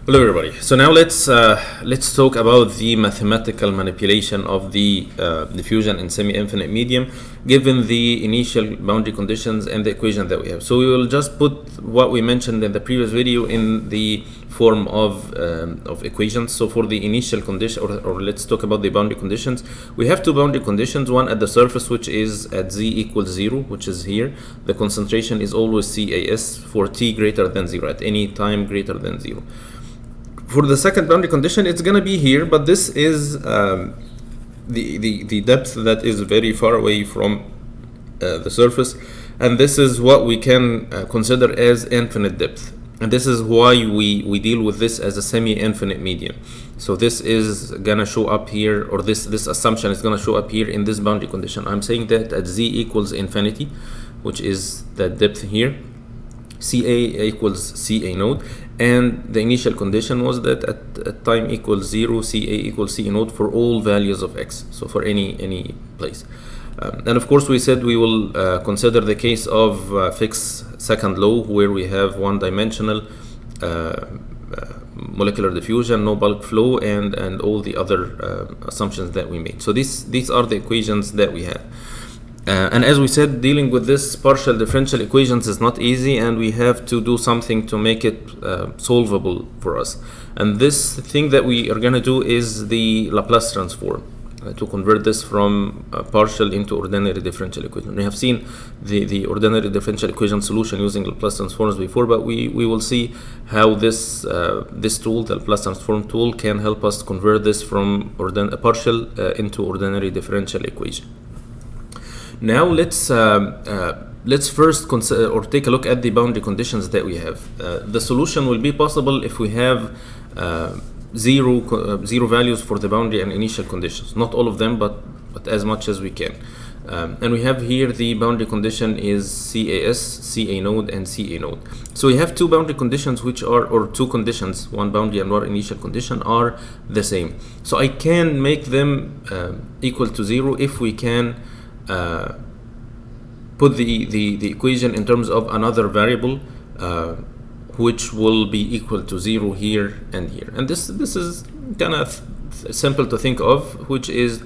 Hello everybody. So now let's talk about the mathematical manipulation of the diffusion in semi-infinite medium given the initial boundary conditions and the equation that we have. So we will just put what we mentioned in the previous video in the form of equations. So for the initial condition, or let's talk about the boundary conditions. We have two boundary conditions, one at the surface, which is at z equals 0, which is here. The concentration is always CAS for t greater than 0, at any time greater than 0. For the second boundary condition, it's going to be here, but this is the depth that is very far away from the surface, and this is what we can consider as infinite depth. And this is why we deal with this as a semi-infinite medium. So this is going to show up here, or this assumption is going to show up here in this boundary condition. I'm saying that at z equals infinity, which is the depth here, CA equals CA node, and the initial condition was that at time equals 0, CA equals CA node for all values of x, so for any place. And of course we said we will consider the case of Fick's second law, where we have one-dimensional molecular diffusion, no bulk flow, and all the other assumptions that we made. So these are the equations that we have. And as we said, dealing with this partial differential equations is not easy, and we have to do something to make it solvable for us. And this thing that we are going to do is the Laplace transform to convert this from partial into ordinary differential equation. We have seen the ordinary differential equation solution using Laplace transforms before, but we will see how this tool, the Laplace transform tool, can help us convert this from a partial into ordinary differential equation. Now let's first consider or take a look at the boundary conditions that we have. The solution will be possible if we have zero values for the boundary and initial conditions. Not all of them, but as much as we can. And we have here the boundary condition is CAS, CA node, and CA node. So we have two boundary conditions which are, or two conditions, one boundary and one initial condition, are the same. So I can make them equal to 0 if we can put the equation in terms of another variable which will be equal to 0 here and here. And this is kind of simple to think of, which is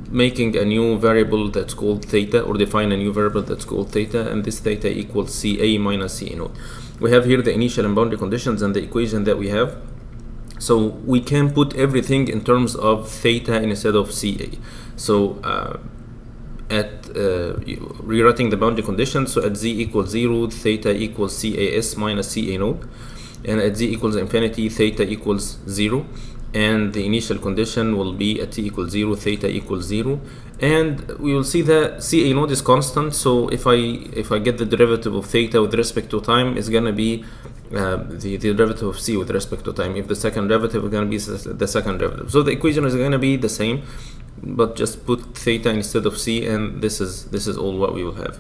making a new variable that's called theta, or define a new variable that's called theta, and this theta equals CA minus CA node. We have here the initial and boundary conditions and the equation that we have. So we can put everything in terms of theta instead of CA. So rewriting the boundary conditions, so at z equals 0, theta equals CAS minus CA node, and at z equals infinity, theta equals 0, and the initial condition will be at t equals 0, theta equals 0, and we will see that CA node is constant. So if I get the derivative of theta with respect to time, is going to be the derivative of c with respect to time. If the second derivative is going to be the second derivative, so the equation is going to be the same, but just put theta instead of c, and this is all what we will have.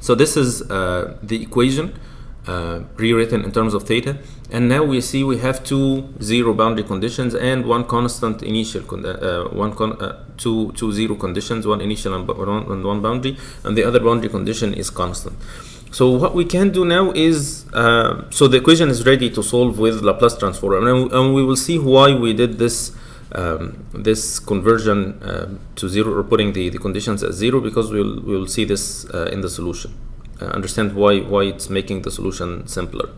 So this is the equation rewritten in terms of theta, and now we see we have two zero boundary conditions and one constant initial two zero conditions, one initial and one boundary, and the other boundary condition is constant. So what we can do now is, so the equation is ready to solve with Laplace transform, and we will see why we did this this conversion to 0, or putting the conditions at 0, because we'll see this in the solution. Understand why it's making the solution simpler.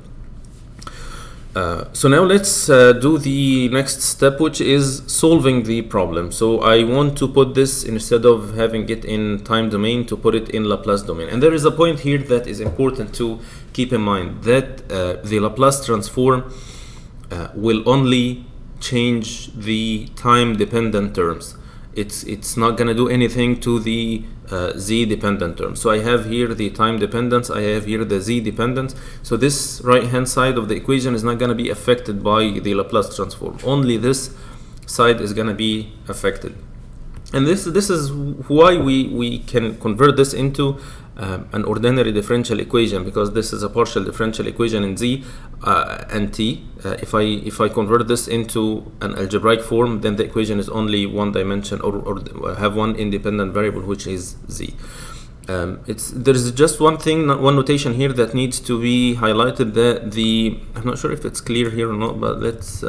So now let's do the next step, which is solving the problem. So I want to put this, instead of having it in time domain, to put it in Laplace domain. And there is a point here that is important to keep in mind, that the Laplace transform will only change the time dependent terms. It's not going to do anything to the z dependent term. So I have here the time dependence, I have here the z dependence. So this right hand side of the equation is not going to be affected by the Laplace transform. Only this side is going to be affected. And this is why we can convert this into an ordinary differential equation, because this is a partial differential equation in z and t. If I convert this into an algebraic form, then the equation is only one dimension, or have one independent variable, which is z. There's just one thing, one notation here that needs to be highlighted. That I'm not sure if it's clear here or not, but let's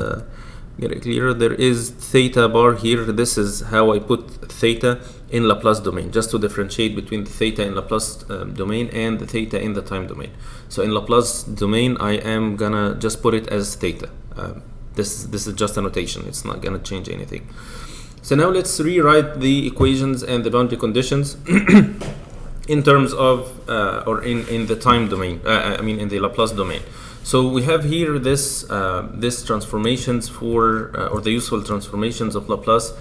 get it clearer. There is theta bar here. This is how I put theta in Laplace domain, just to differentiate between the theta in Laplace domain and the theta in the time domain. So in Laplace domain, I am gonna just put it as theta. This is just a notation. It's not gonna change anything. So now let's rewrite the equations and the boundary conditions in terms of or in the time domain. I mean in the Laplace domain. So we have here this transformations for or the useful transformations of Laplace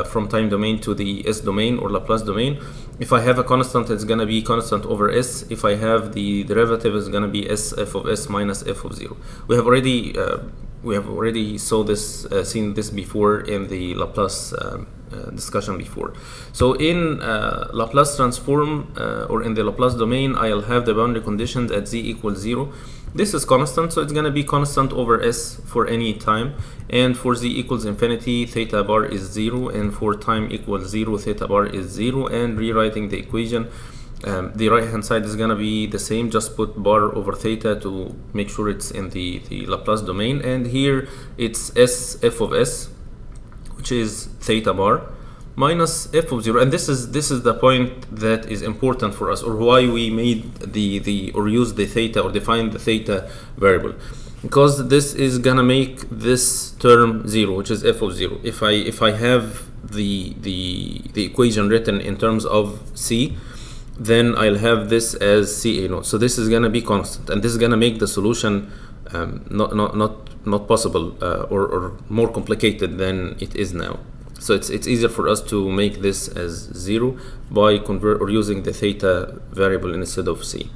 from time domain to the S domain or Laplace domain. If I have a constant, it's gonna be constant over S. If I have the derivative, it's gonna be S f of S minus f of 0. We have already seen this before in the Laplace discussion before. So in Laplace transform or in the Laplace domain, I'll have the boundary conditions at z equals 0. This is constant, so it's going to be constant over S for any time. And for z equals infinity, theta bar is 0. And for time equals 0, theta bar is 0. And rewriting the equation, the right hand side is going to be the same. Just put bar over theta to make sure it's in the Laplace domain. And here it's S f of S, which is theta bar, minus f of 0. And this is the point that is important for us, or why we made or used the theta or defined the theta variable, because this is gonna make this term 0, which is f of 0. If I have the equation written in terms of c, then I'll have this as CA naught. So this is gonna be constant, and this is gonna make the solution not possible or more complicated than it is now. So it's easier for us to make this as 0 by using the theta variable instead of c.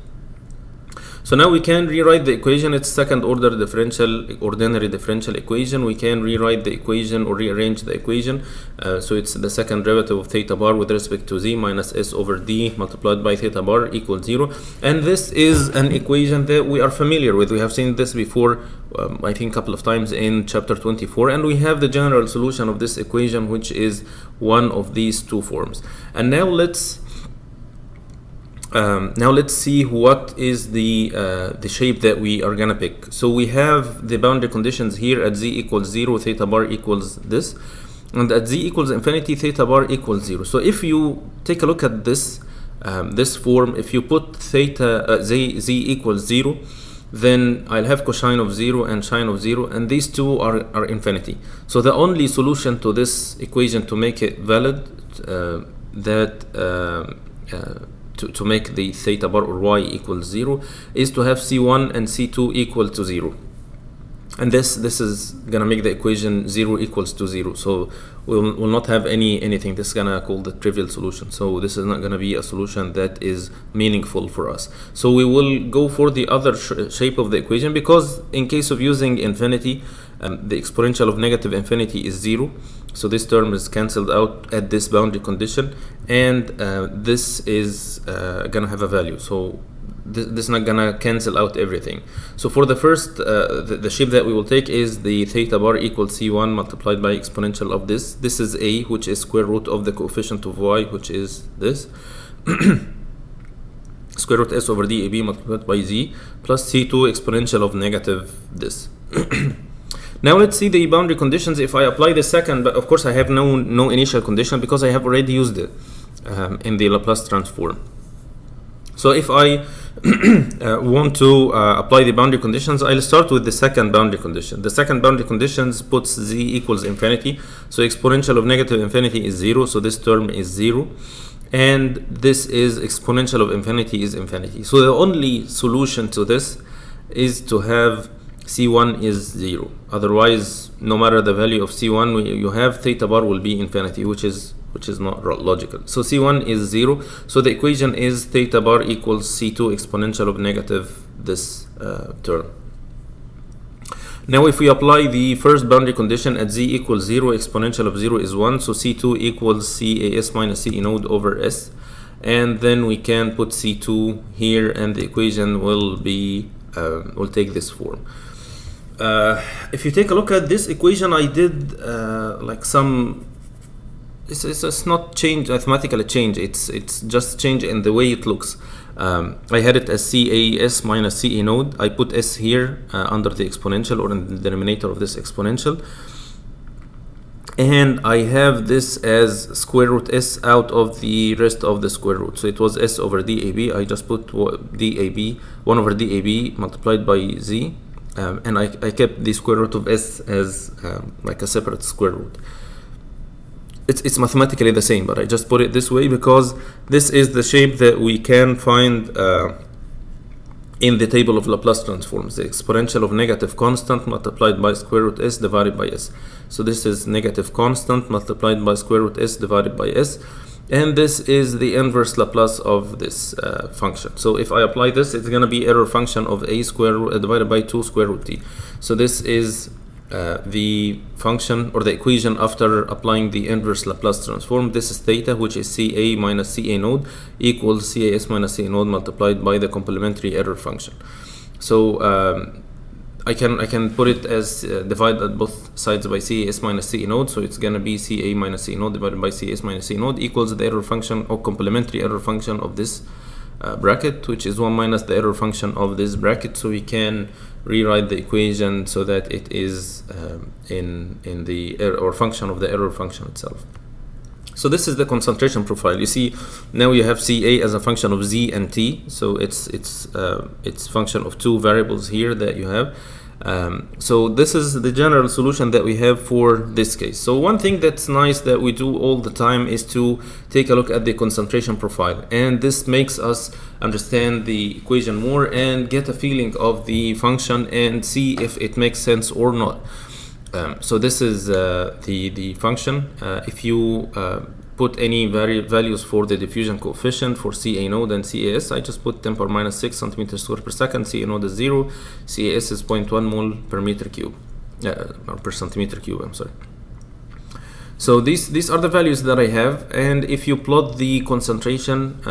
So now we can rewrite the equation. It's second order ordinary differential equation. We can rewrite the equation or rearrange the equation. So it's the second derivative of theta bar with respect to z minus s over d multiplied by theta bar equals 0. And this is an equation that we are familiar with. We have seen this before, I think a couple of times in chapter 24. And we have the general solution of this equation, which is one of these two forms. And now let's see what is the shape that we are gonna pick. So we have the boundary conditions here at z equals 0, theta bar equals this, and at z equals infinity, theta bar equals 0. So if you take a look at this form, if you put theta z equals 0, then I'll have cosine of 0 and sine of 0, and these two are infinity. So the only solution to this equation to make it valid, to make the theta bar or y equals 0, is to have c1 and c2 equal to 0. And this is gonna make the equation 0 equals to 0. So we'll not have anything. This is gonna call the trivial solution. So this is not gonna be a solution that is meaningful for us. So we will go for the other shape of the equation, because in case of using infinity, the exponential of negative infinity is 0. So this term is cancelled out at this boundary condition, and this is gonna have a value. So this is not gonna cancel out everything. So for the first, the shape that we will take is the theta bar equals c1 multiplied by exponential of this. This is a, which is square root of the coefficient of y, which is this. Square root s over dab multiplied by z plus c2 exponential of negative this. Now let's see the boundary conditions. If I apply the second, but of course I have no initial condition because I have already used it in the Laplace transform. So if I want to apply the boundary conditions, I'll start with the second boundary condition. The second boundary conditions puts z equals infinity. So exponential of negative infinity is 0. So this term is 0. And this is exponential of infinity is infinity. So the only solution to this is to have c1 is 0. Otherwise, no matter the value of c1 you have, theta bar will be infinity, which is not logical. So c1 is 0. So the equation is theta bar equals c2 exponential of negative this term. Now if we apply the first boundary condition at z equals 0, exponential of 0 is 1. So c2 equals cas minus ce node over s. And then we can put c2 here, and the equation will be will take this form. If you take a look at this equation, I did like some it's not change mathematically change. It's just change in the way it looks. I had it as CAS minus CA node. I put S here under the exponential or in the denominator of this exponential. And I have this as square root S out of the rest of the square root. So it was S over DAB. I just put DAB, 1 over DAB multiplied by Z. And I kept the square root of S as like a separate square root. It's mathematically the same, but I just put it this way because this is the shape that we can find in the table of Laplace transforms, the exponential of negative constant multiplied by square root S divided by S. So this is negative constant multiplied by square root S divided by S. And this is the inverse Laplace of this function. So if I apply this, it's going to be error function of a square root divided by 2 square root t. So this is the function or the equation after applying the inverse Laplace transform. This is theta, which is CA minus CA node equals CAS minus CA node multiplied by the complementary error function. So I can put it as divide both sides by CAS minus CA node. So it's gonna be CA minus CA node divided by CAS minus CA node equals the error function or complementary error function of this bracket, which is 1 minus the error function of this bracket. So we can rewrite the equation so that it is in the error or function of the error function itself. So this is the concentration profile. You see now you have Ca as a function of Z and T. So it's function of 2 variables here that you have. So this is the general solution that we have for this case. So one thing that's nice that we do all the time is to take a look at the concentration profile, and this makes us understand the equation more and get a feeling of the function and see if it makes sense or not. So this is the function. If you put any values for the diffusion coefficient for CA node and CAS, I just put 10 power minus 6 centimeters squared per second. CA node is 0, CAS is 0.1 mole per meter cube, or per centimeter cube, I'm sorry. So these are the values that I have, and if you plot the concentration,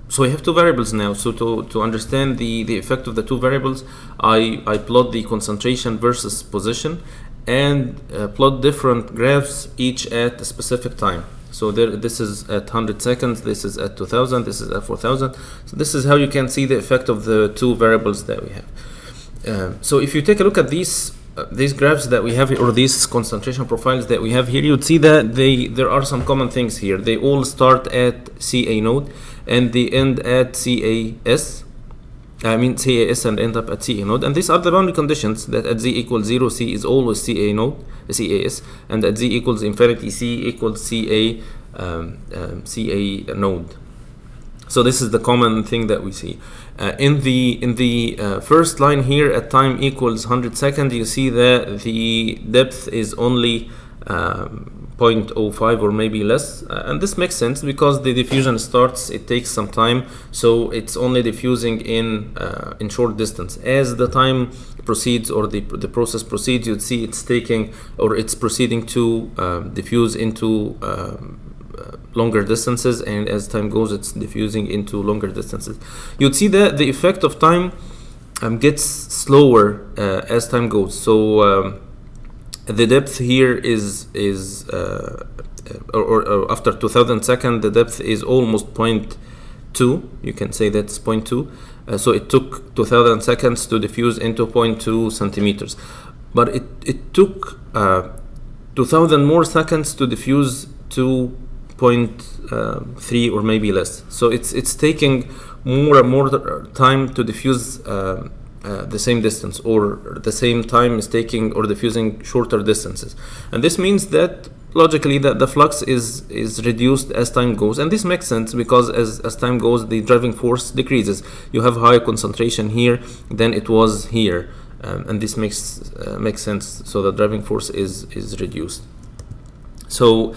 so we have 2 variables now. So to understand the effect of the 2 variables, I plot the concentration versus position and plot different graphs each at a specific time. So this is at 100 seconds, this is at 2000, this is at 4000. So this is how you can see the effect of the 2 variables that we have. So if you take a look at these graphs that we have here, or these concentration profiles that we have here, you'd see that there are some common things here. They all start at CA node and they end at CAS. I mean CAS and end up at CA node, and these are the boundary conditions that at Z equals 0, C is always CA node, CAS, and at Z equals infinity, C equals CA node. So this is the common thing that we see. In the first line here at time equals 100 seconds, you see that the depth is only 0.05 or maybe less, and this makes sense because the diffusion starts, it takes some time, so it's only diffusing in short distance. As the time proceeds or the process proceeds, you'd see it's taking or it's proceeding to diffuse into longer distances, and as time goes it's diffusing into longer distances. You'd see that the effect of time gets slower as time goes. So the depth here is or after 2000 seconds, the depth is almost 0.2. You can say that's 0.2. So it took 2000 seconds to diffuse into 0.2 centimeters. But it took 2000 more seconds to diffuse to 0.3 or maybe less. So it's taking more and more time to diffuse the same distance, or the same time is taking or diffusing shorter distances, and this means that logically that the flux is reduced as time goes, and this makes sense because as time goes the driving force decreases. You have higher concentration here than it was here, and this makes sense. So the driving force is reduced. So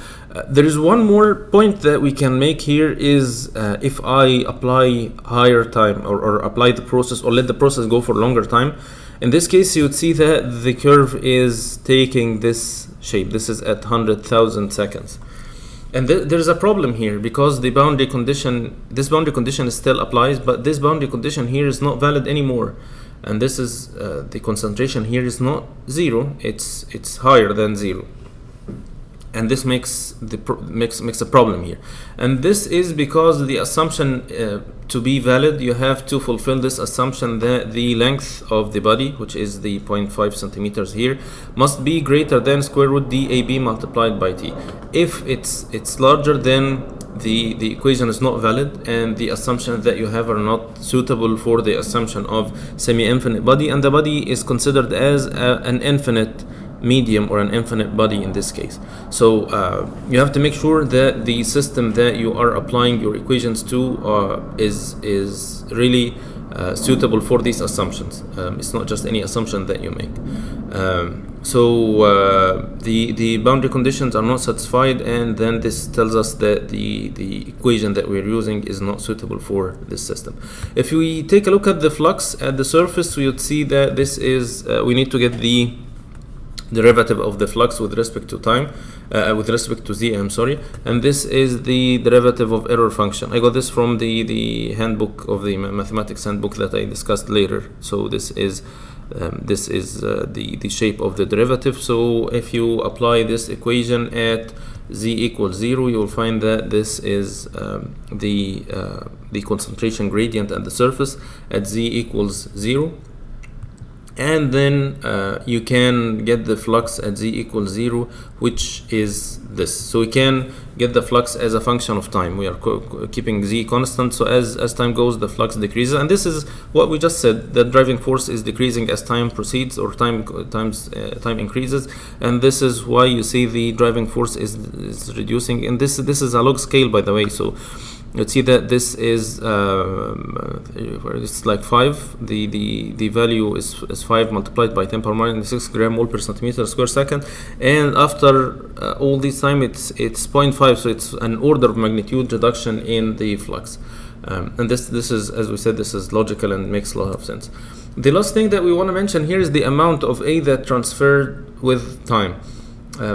there is one more point that we can make here is if I apply higher time or apply the process or let the process go for longer time, in this case you would see that the curve is taking this shape. This is at 100,000 seconds. And there's a problem here because the boundary condition, this boundary condition still applies, but this boundary condition here is not valid anymore. And this is the concentration here is not 0, it's higher than 0. and this makes a problem here. And this is because the assumption to be valid, you have to fulfill this assumption that the length of the body, which is the 0.5 centimeters here, must be greater than square root DAB multiplied by T. If it's larger, then the equation is not valid, and the assumptions that you have are not suitable for the assumption of semi-infinite body, and the body is considered as an infinite medium or an infinite body in this case. So you have to make sure that the system that you are applying your equations to is really suitable for these assumptions. It's not just any assumption that you make. The boundary conditions are not satisfied, and then this tells us that the equation that we're using is not suitable for this system. If we take a look at the flux at the surface, we would see that this is we need to get the derivative of the flux with respect to time, with respect to z, I'm sorry, and this is the derivative of error function. I got this from the handbook of the mathematics handbook that I discussed later. So this is the shape of the derivative. So if you apply this equation at z equals 0, you will find that this is the concentration gradient at the surface at z equals 0. And then you can get the flux at z equals 0, which is this. So we can get the flux as a function of time. We are keeping z constant, so as time goes, the flux decreases. And this is what we just said, the driving force is decreasing as time proceeds, or time increases. And this is why you see the driving force is reducing. And this is a log scale, by the way. So let's see that this is it's like 5. The value is 5 multiplied by 10 power minus 6 gram mole per centimeter square second, and after all this time it's 0.5, so it's an order of magnitude reduction in the flux. And this is, as we said, this is logical and makes a lot of sense. The last thing that we want to mention here is the amount of A that transferred with time.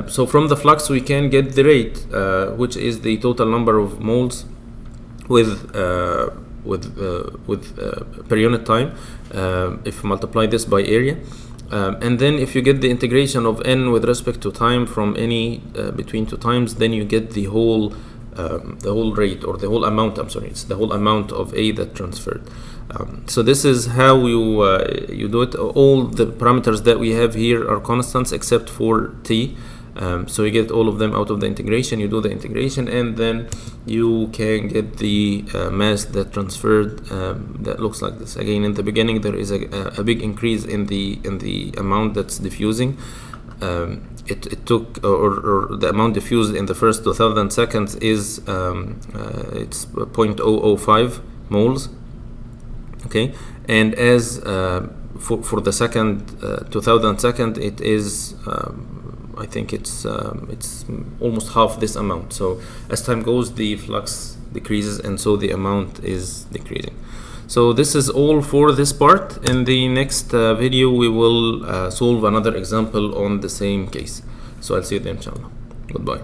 So from the flux we can get the rate, which is the total number of moles with per unit time, if you multiply this by area, and then if you get the integration of n with respect to time from any between two times, then you get the whole rate, or the whole amount. I'm sorry, it's the whole amount of A that transferred. So this is how you do it. All the parameters that we have here are constants except for T. So you get all of them out of the integration. You do the integration, and then you can get the mass that transferred, that looks like this. Again, in the beginning there is a big increase in the amount that's diffusing. It took, or the amount diffused in the first 2000 seconds is it's 0.005 moles. Okay, and as for the second 2000 second, it is I think it's almost half this amount. So as time goes, the flux decreases, and so the amount is decreasing. So this is all for this part. In the next video we will solve another example on the same case. So I'll see you then, inshallah. Goodbye.